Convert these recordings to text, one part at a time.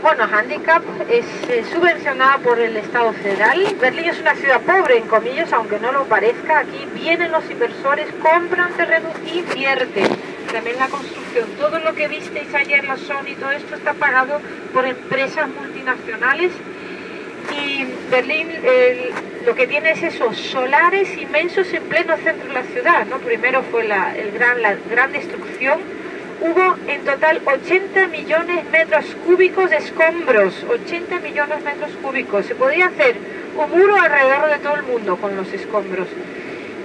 Bueno, Handicap es subvencionada por el Estado federal. Berlín es una ciudad pobre, en comillas, aunque no lo parezca. Aquí vienen los inversores, compran terrenos y invierten. También la construcción. Todo lo que visteis ayer, la Sony, todo esto está pagado por empresas multinacionales. Y Berlín lo que tiene es esos solares inmensos en pleno centro de la ciudad, ¿no? Primero fue la gran destrucción. Hubo en total 80 millones metros cúbicos de escombros, 80 millones metros cúbicos. Se podía hacer un muro alrededor de todo el mundo con los escombros.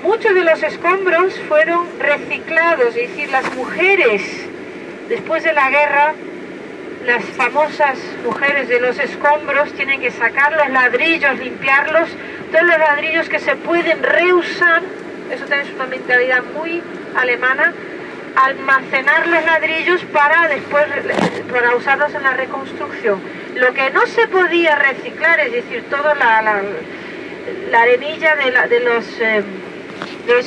Muchos de los escombros fueron reciclados, es decir, las mujeres, después de la guerra, las famosas mujeres de los escombros tienen que sacar los ladrillos, limpiarlos, todos los ladrillos que se pueden reusar, eso también es una mentalidad muy alemana, almacenar los ladrillos para después usarlos en la reconstrucción. Lo que no se podía reciclar, es decir, toda la arenilla de los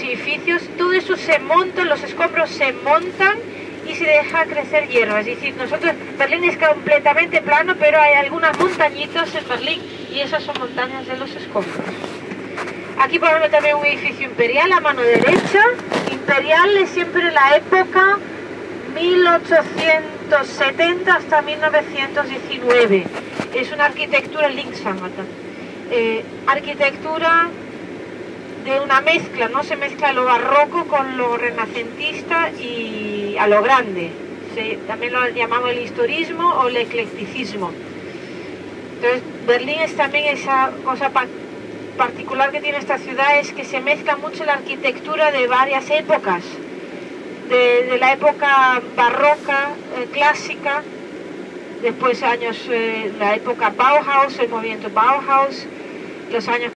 edificios, todo eso se monta, los escombros se montan y se deja crecer hierba. Es decir, Berlín es completamente plano, pero hay algunas montañitas en Berlín y esas son montañas de los escombros. Aquí por ejemplo también un edificio imperial a mano derecha. Imperial es siempre la época 1870 hasta 1919. Es una arquitectura arquitectura de una mezcla, no se mezcla lo barroco con lo renacentista y a lo grande. También lo llamamos el historismo o el eclecticismo. Entonces Berlín es también esa cosa particular que tiene esta ciudad, es que se mezcla mucho la arquitectura de varias épocas, de la época barroca, clásica, después la época Bauhaus, el movimiento Bauhaus, los años